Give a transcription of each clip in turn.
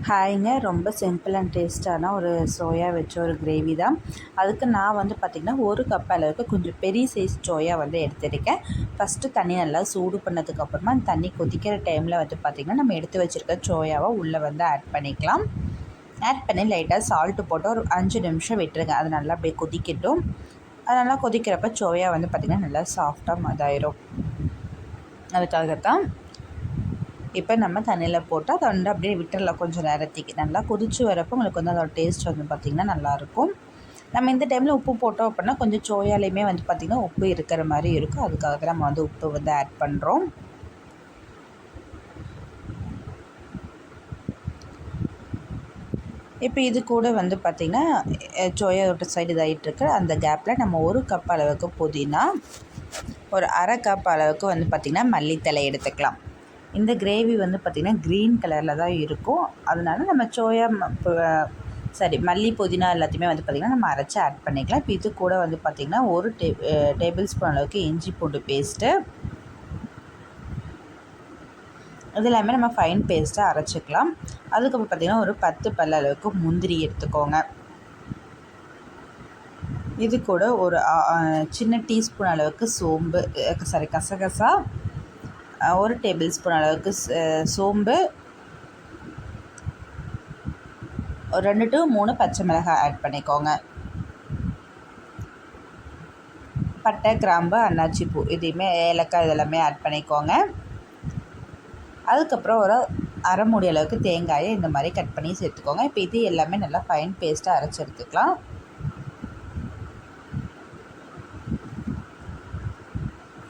ஹாய்ங்க. ரொம்ப simple and டேஸ்ட்டான ஒரு சோயா வச்ச ஒரு கிரேவி தான். அதுக்கு நான் வந்து பார்த்திங்கன்னா 1 கப் அளவுக்கு கொஞ்சம் பெரிய சைஸ் சோயா வந்து எடுத்துருக்கேன். ஃபஸ்ட்டு தண்ணி நல்லா சூடு பண்ணதுக்கப்புறமா அந்த தண்ணி கொதிக்கிற டைமில் வந்து பார்த்திங்கன்னா நம்ம எடுத்து வச்சுருக்க சோயாவை உள்ளே வந்து ஆட் பண்ணிக்கலாம். ஆட் பண்ணி லைட்டாக சால்ட்டு போட்டு ஒரு 5 நிமிஷம் விட்டுருங்க. அது நல்லா அப்படியே கொதிக்கட்டும். அது நல்லா கொதிக்கிறப்ப சோயா வந்து பார்த்திங்கன்னா நல்லா சாஃப்டாக இதாயிரும். அதுக்காகத்தான் இப்போ நம்ம தண்ணியில் போட்டு அதை வந்து அப்படியே விட்டுடலாம் கொஞ்சம் நேரத்துக்கு. நல்லா கொதிச்சு வரப்போ உங்களுக்கு வந்து அதோட டேஸ்ட் வந்து பார்த்திங்கன்னா நல்லாயிருக்கும். நம்ம இந்த டைமில் உப்பு போட்டோம் அப்படின்னா கொஞ்சம் சோயாலையுமே வந்து பார்த்திங்கன்னா உப்பு இருக்கிற மாதிரி இருக்கும். அதுக்காக தான் நம்ம வந்து உப்பு வந்து ஆட் பண்ணுறோம். இப்போ இது கூட வந்து பார்த்திங்கன்னா சோயா ஒரு சைடு இதாகிட்டுருக்கு. அந்த கேப்பில் நம்ம 1 கப் அளவுக்கு புதினா, ஒரு அரை கப் அளவுக்கு வந்து பார்த்திங்கன்னா மல்லித்தலை எடுத்துக்கலாம். இந்த கிரேவி வந்து பார்த்திங்கன்னா க்ரீன் கலரில் தான் இருக்கும். அதனால நம்ம மல்லி புதினா எல்லாத்தையுமே வந்து பார்த்திங்கன்னா நம்ம அரைச்சி ஆட் பண்ணிக்கலாம். இப்போ இது கூட வந்து பார்த்திங்கன்னா 1 டேபிள் ஸ்பூன் அளவுக்கு இஞ்சி பூண்டு பேஸ்ட்டு, இது எல்லாமே நம்ம ஃபைன் பேஸ்ட்டாக அரைச்சிக்கலாம். அதுக்கப்புறம் பார்த்திங்கன்னா ஒரு 10 பல் அளவுக்கு முந்திரி எடுத்துக்கோங்க. இது கூட ஒரு சின்ன டீஸ்பூன் அளவுக்கு கசகசா, 1 டேபிள் ஸ்பூன் அளவுக்கு சோம்பு, 2 to 3 பச்சை மிளகாய் ஆட் பண்ணிக்கோங்க. பட்டை, கிராம்பு, அன்னாச்சி பூ, இதையுமே ஏலக்காய் இதெல்லாமே ஆட் பண்ணிக்கோங்க. அதுக்கப்புறம் ஒரு அரை மூடி அளவுக்கு தேங்காயை இந்த மாதிரி கட் பண்ணி சேர்த்துக்கோங்க. இப்போ இது எல்லாமே நல்லா ஃபைன் பேஸ்ட்டாக அரைச்சி எடுத்துக்கலாம்.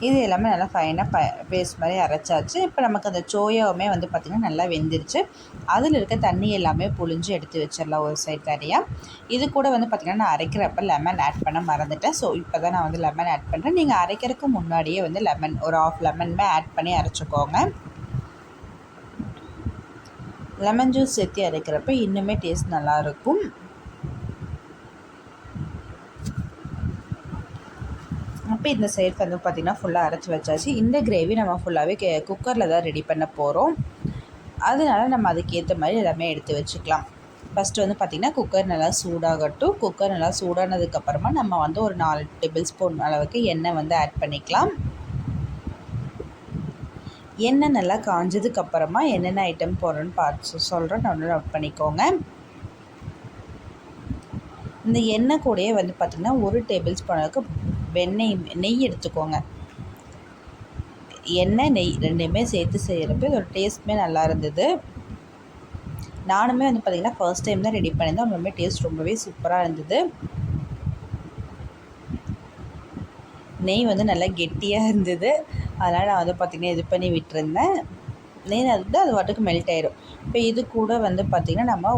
இது எல்லாமே நல்லா ஃபைனாக பேஸ்ட் மாதிரி அரைச்சாச்சு. இப்போ நமக்கு அந்த சோயாவுமே வந்து பார்த்திங்கன்னா நல்லா வெந்துருச்சு. அதில் இருக்க தண்ணி எல்லாமே புழிஞ்சு எடுத்து வச்சிடலாம் ஒரு சைட் தனியாக. இது கூட வந்து பார்த்திங்கன்னா நான் அரைக்கிறப்ப லெமன் ஆட் பண்ண மறந்துட்டேன். ஸோ இப்போ தான் நான் வந்து லெமன் ஆட் பண்ணுறேன். நீங்கள் அரைக்கிறதுக்கு முன்னாடியே வந்து ஒரு ஆஃப் லெமனுமே ஆட் பண்ணி அரைச்சிக்கோங்க. லெமன் ஜூஸ் சேர்த்து அரைக்கிறப்ப இன்னுமே டேஸ்ட் நல்லாயிருக்கும். அப்போ இந்த சைட் வந்து பார்த்திங்கன்னா ஃபுல்லாக அரைச்சி வச்சாச்சு. இந்த கிரேவி நம்ம ஃபுல்லாகவே குக்கரில் தான் ரெடி பண்ண போகிறோம். அதனால நம்ம அதுக்கேற்ற மாதிரி எல்லாமே எடுத்து வச்சுக்கலாம். ஃபஸ்ட்டு வந்து பார்த்திங்கன்னா குக்கர் நல்லா சூடாகட்டும். குக்கர் நல்லா சூடானதுக்கப்புறமா நம்ம வந்து ஒரு 4 டேபிள் ஸ்பூன் அளவுக்கு எண்ணெய் வந்து ஆட் பண்ணிக்கலாம். எண்ணெய் நல்லா காஞ்சதுக்கப்புறமா என்னென்ன ஐட்டம் போடுறோன்னு பார்த்து சொல்கிறேன், நான் நோட் பண்ணிக்கோங்க. இந்த எண்ணெய் கூடயே வந்து பார்த்திங்கன்னா 1 டேபிள் ஸ்பூன் அளவுக்கு நெய் எடுத்துக்கோங்க. எண்ணெய், நெய் ரெண்டுமே சேர்த்து செய்கிறப்ப இதோட டேஸ்ட்டுமே நல்லா இருந்தது. நானுமே வந்து பார்த்திங்கன்னா ஃபர்ஸ்ட் டைம் தான் ரெடி பண்ணியிருந்தேன். ரொம்பவே டேஸ்ட் ரொம்பவே சூப்பராக இருந்தது. நெய் வந்து நல்லா கெட்டியாக இருந்தது. அதனால் நான் வந்து பார்த்திங்கன்னா இது பண்ணி விட்டுருந்தேன். நெய் வந்து அது வாட்டுக்கு மெல்ட் ஆயிடும். இப்போ இது கூட வந்து பார்த்திங்கன்னா நம்ம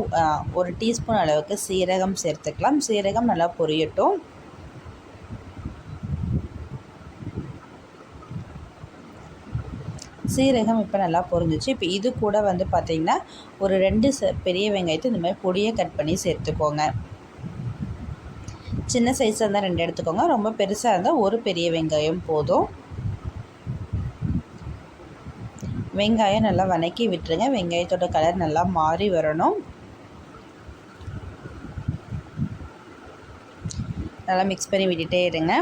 1 டீஸ்பூன் அளவுக்கு சீரகம் சேர்த்துக்கலாம். சீரகம் நல்லா பொரியட்டும். சீரகம் இப்போ நல்லா பொரிஞ்சிச்சு. இப்போ இது கூட வந்து பார்த்திங்கன்னா ஒரு 2 பெரிய வெங்காயத்தை இந்த மாதிரி பொடியை கட் பண்ணி சேர்த்துக்கோங்க. சின்ன சைஸாக இருந்தால் 2 எடுத்துக்கோங்க. ரொம்ப பெருசாக இருந்தால் ஒரு பெரிய வெங்காயம் போதும். வெங்காயம் நல்லா வதக்கி விட்டுருங்க. வெங்காயத்தோட கலர் நல்லா மாறி வரணும். நல்லா மிக்ஸ் பண்ணி விட்டுட்டே இருங்க.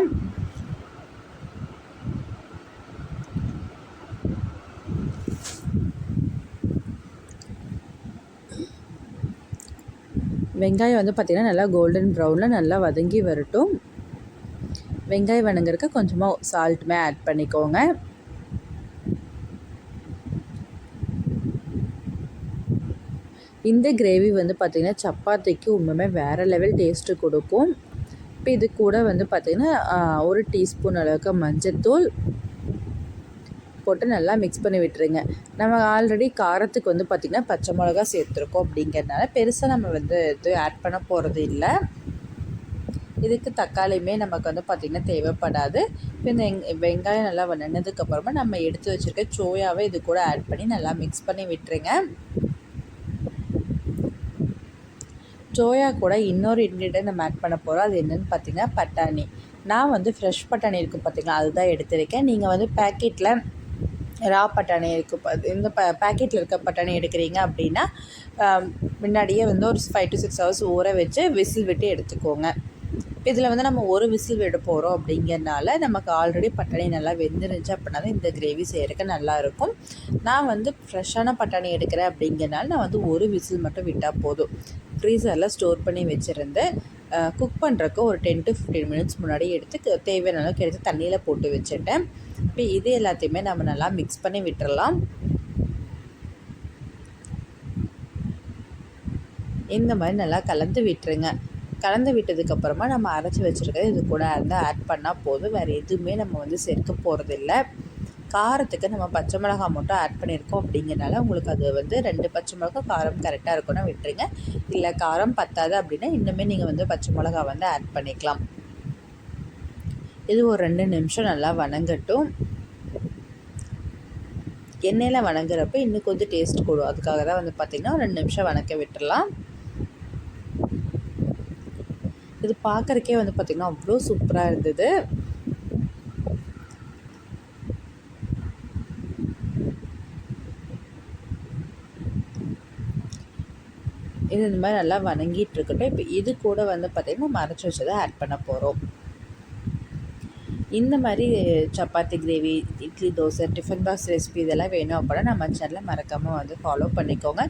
வெங்காயம் வந்து பார்த்திங்கன்னா நல்லா கோல்டன் ப்ரௌனில் நல்லா வதங்கி வரட்டும். வெங்காயம் வதங்குறதுக்கு கொஞ்சமாக சால்ட்டுமே ஆட் பண்ணிக்கோங்க. இந்த கிரேவி வந்து பார்த்திங்கன்னா சப்பாத்திக்கு உண்மையுமே வேறு லெவல் டேஸ்ட்டு கொடுக்கும். இப்போ இது கூட வந்து பார்த்திங்கன்னா 1 டீஸ்பூன் அளவுக்கு மஞ்சத்தூள் போட்டு நல்லா மிக்ஸ் பண்ணி விட்டுருங்க. நம்ம ஆல்ரெடி காரத்துக்கு வந்து பார்த்திங்கன்னா பச்சை மிளகா சேர்த்துருக்கோம். அப்படிங்கிறதுனால பெருசாக நம்ம வந்து இது ஆட் பண்ண போகிறது இல்லை. இதுக்கு தக்காளியுமே நமக்கு வந்து பார்த்திங்கன்னா தேவைப்படாது. இப்போ இந்த வெங்காயம் நல்லா வதங்கினதுக்கப்புறமா நம்ம எடுத்து வச்சுருக்க சோயாவை இது கூட ஆட் பண்ணி நல்லா மிக்ஸ் பண்ணி விட்டுருங்க. சோயா கூட இன்னொரு இன்க்ரீடியன்ட் நம்ம ஆட் பண்ண போகிறோம். அது என்னென்னு பார்த்திங்கன்னா பட்டாணி. நான் வந்து ஃப்ரெஷ் பட்டாணி இருக்குது பார்த்திங்களா, அதுதான் எடுத்திருக்கேன். நீங்கள் வந்து பேக்கெட்டில் ரா பட்டாணி இருக்குது, இந்த பேக்கெட்டில் இருக்க பட்டாணி எடுக்கிறீங்க அப்படின்னா முன்னாடியே வந்து ஒரு 5 to 6 hours ஊற வச்சு விசில் விட்டு எடுத்துக்கோங்க. இதில் வந்து நம்ம ஒரு விசில் விட போகிறோம் அப்படிங்கிறனால நமக்கு ஆல்ரெடி பட்டாணி நல்லா வெந்துருந்துச்சு அப்படின்னா தான் இந்த கிரேவி செய்கிறதுக்கு நல்லாயிருக்கும். நான் வந்து ஃப்ரெஷ்ஷான பட்டாணி எடுக்கிறேன் அப்படிங்கிறனால நான் வந்து ஒரு விசில் மட்டும் விட்டால் போதும். ஃப்ரீசரில் ஸ்டோர் பண்ணி வச்சுருந்து குக் பண்ணுறக்கு ஒரு 10 to 15 மினிட்ஸ் முன்னாடி எடுத்து தேவையான அளவுக்கு எடுத்து தண்ணியில் போட்டு வச்சுட்டேன். இப்போ இது எல்லாத்தையுமே நம்ம நல்லா மிக்ஸ் பண்ணி விட்டுறலாம். இந்த மாதிரி நல்லா கலந்து விட்டுருங்க. கலந்து விட்டதுக்கப்புறமா நம்ம அரைச்சி வச்சுருக்கிறது இது கூட வந்து ஆட் பண்ணால் போதும். வேறு எதுவுமே நம்ம வந்து சேர்க்க போகிறதில்ல. காரத்துக்கு நம்ம பச்சை மிளகாய் மட்டும் ஆட் பண்ணியிருக்கோம் அப்படிங்கிறனால உங்களுக்கு அது வந்து 2 பச்சை மிளகாய் காரம் கரெக்டாக இருக்கும்னா விட்டுருங்க. இல்லை காரம் பத்தாது அப்படின்னா இன்னுமே நீங்கள் வந்து பச்சை மிளகா வந்து ஆட் பண்ணிக்கலாம். இது ஒரு 2 நிமிஷம் நல்லா வணங்கட்டும். எண்ணெயில் வணங்குறப்ப இன்னும் கொஞ்சம் டேஸ்ட் கூடும். அதுக்காக தான் வந்து பார்த்திங்கன்னா 2 நிமிஷம் வணக்க விட்டுடலாம். இது பார்க்குறக்கே வந்து பார்த்திங்கன்னா அவ்வளோ சூப்பராக இருந்தது. இது இந்த மாதிரி நல்லா வணங்கிட்டு இருக்கட்டும். இப்போ இது கூட வந்து பார்த்திங்கன்னா நம்ம அரைச்சி வச்சதை ஆட் பண்ண போகிறோம். இந்த மாதிரி chapati gravy, idli, dosa, tiffin box recipe இதெல்லாம் வேணும் அப்படின்னா நம்ம சேனலை மறக்காமல் வந்து ஃபாலோ பண்ணிக்கோங்க.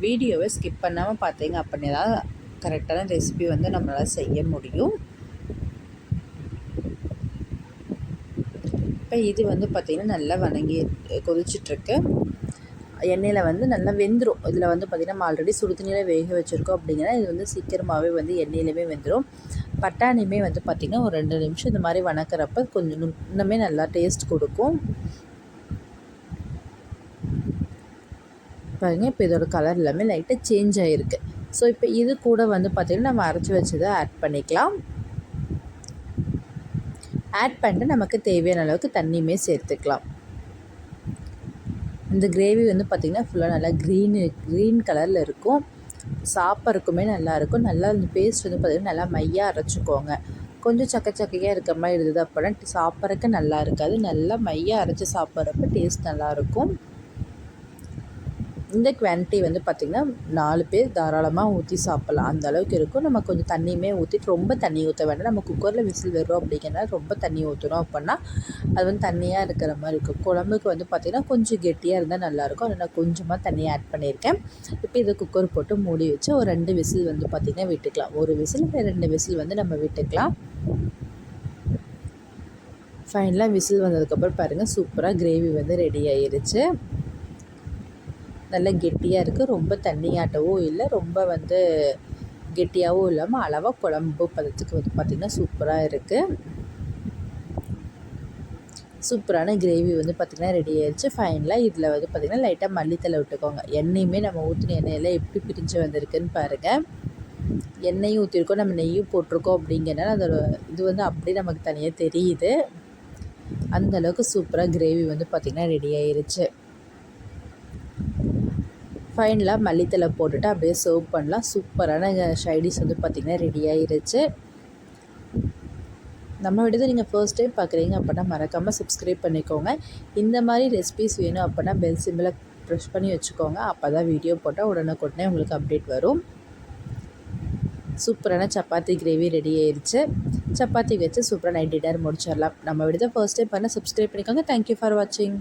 வீடியோவை ஸ்கிப் பண்ணாமல் பார்த்தீங்க அப்படின்னா தான் கரெக்டான ரெசிபி வந்து நம்மளால் செய்ய முடியும். இப்போ இது வந்து பார்த்திங்கன்னா நல்லா வணங்கி கொதிச்சிட்ருக்கு. எண்ணெயில் வந்து நல்லா வெந்துடும். இதில் வந்து பார்த்திங்கன்னா நம்ம ஆல்ரெடி சுடு தண்ணியில் வேக வச்சுருக்கோம் அப்படிங்கன்னா இது வந்து சீக்கிரமாகவே வந்து எண்ணெயிலுமே வெந்துடும். பட்டாணியுமே வந்து பார்த்திங்கன்னா ஒரு 2 நிமிஷம் இந்த மாதிரி வணக்கிறப்ப கொஞ்சம் இன்னுமே நல்லா டேஸ்ட் கொடுக்கும். பாருங்கள், இப்போ இதோட கலர் எல்லாமே லைட்டாக சேஞ்ச் ஆகிருக்கு. ஸோ இப்போ இது கூட வந்து பார்த்திங்கன்னா நம்ம அரைச்சி வச்சதை ஆட் பண்ணிக்கலாம். ஆட் பண்ணிட்டு நமக்கு தேவையான அளவுக்கு தண்ணியுமே சேர்த்துக்கலாம். இந்த கிரேவி வந்து பார்த்திங்கன்னா ஃபுல்லாக நல்லா க்ரீன் கலரில் இருக்கும். சாப்பிட்றதுக்குமே நல்லாயிருக்கும். நல்லா இந்த பேஸ்ட் வந்து பார்த்திங்கன்னா நல்லா மையாக அரைச்சிக்கோங்க. கொஞ்சம் சக்கையாக இருக்கிற மாதிரி இருந்தது அப்படின்னா சாப்பிட்றதுக்கு நல்லா இருக்காது. நல்லா மையாக அரைச்சி சாப்பிட்றப்ப டேஸ்ட் நல்லாயிருக்கும். இந்த குவான்டிட்டி வந்து பார்த்திங்கன்னா 4 பேர் தாராளமாக ஊற்றி சாப்பிட்லாம். அந்த அளவுக்கு இருக்கும். நம்ம கொஞ்சம் தண்ணியுமே ஊற்றிட்டு ரொம்ப தண்ணி ஊற்ற வேண்டாம். நம்ம குக்கரில் விசில் வரும் அப்படிங்கிறனால ரொம்ப தண்ணி ஊற்றணும் அப்படின்னா அது வந்து தண்ணியாக இருக்கிற மாதிரி இருக்கும். குழம்புக்கு வந்து பார்த்திங்கன்னா கொஞ்சம் கெட்டியாக இருந்தால் நல்லாயிருக்கும். அதனால் நான் கொஞ்சமாக தண்ணி ஆட் பண்ணியிருக்கேன். இப்போ இதை குக்கர் போட்டு மூடி வச்சு ஒரு 2 விசில் வந்து பார்த்திங்கன்னா விட்டுக்கலாம். ஒரு விசில் 2 விசில் வந்து நம்ம விட்டுக்கலாம். ஃபைனலாக விசில் வந்ததுக்கப்புறம் பாருங்கள், சூப்பராக கிரேவி வந்து ரெடி ஆயிருச்சு. நல்லா கெட்டியாக இருக்குது. ரொம்ப தண்ணியாட்டவும் இல்லை, ரொம்ப வந்து கெட்டியாகவும் இல்லாமல் அளவாக குழம்பு பதத்துக்கு வந்து பார்த்திங்கன்னா சூப்பராக இருக்குது. சூப்பரான கிரேவி வந்து பார்த்திங்கன்னா ரெடி ஆயிடுச்சு. ஃபைனலாக இதில் வந்து பார்த்திங்கன்னா லைட்டாக மல்லித்தலை விட்டுக்கோங்க. எண்ணெயுமே நம்ம ஊற்றின எண்ணெயில் எப்படி பிரிஞ்சு வந்திருக்குன்னு பாருங்கள். எண்ணெயும் ஊற்றிருக்கோம், நம்ம நெய்யும் போட்டிருக்கோம் அப்படிங்கிறனால அதோட இது வந்து அப்படியே நமக்கு தனியாக தெரியுது. அந்தளவுக்கு சூப்பராக கிரேவி வந்து பார்த்திங்கன்னா ரெடி ஆயிருச்சு. ஃபைனலாக மல்லித்தலை போட்டுட்டு அப்படியே சர்வ் பண்ணலாம். சூப்பரான சைடிஷ் வந்து பார்த்திங்கன்னா ரெடி ஆயிருச்சு. நம்ம விடுதலை நீங்கள் ஃபர்ஸ்ட் டைம் பார்க்குறீங்க அப்படின்னா மறக்காமல் சப்ஸ்கிரைப் பண்ணிக்கோங்க. இந்த மாதிரி ரெசிபிஸ் வேணும் அப்படின்னா பெல் சிம்பிளை ப்ரெஸ் பண்ணி வச்சுக்கோங்க. அப்போ தான் வீடியோ போட்டால் உடனே உங்களுக்கு அப்டேட் வரும். சூப்பரான சப்பாத்தி கிரேவி ரெடி ஆயிடுச்சு. சப்பாத்தி வச்சு சூப்பராக நைட் டின்னர் முடிச்சிடலாம். நம்ம விடுதலை ஃபர்ஸ்ட் டைம் பண்ணால் சப்ஸ்கிரைப் பண்ணிக்கோங்க. தேங்க்யூ ஃபார் வாட்சிங்.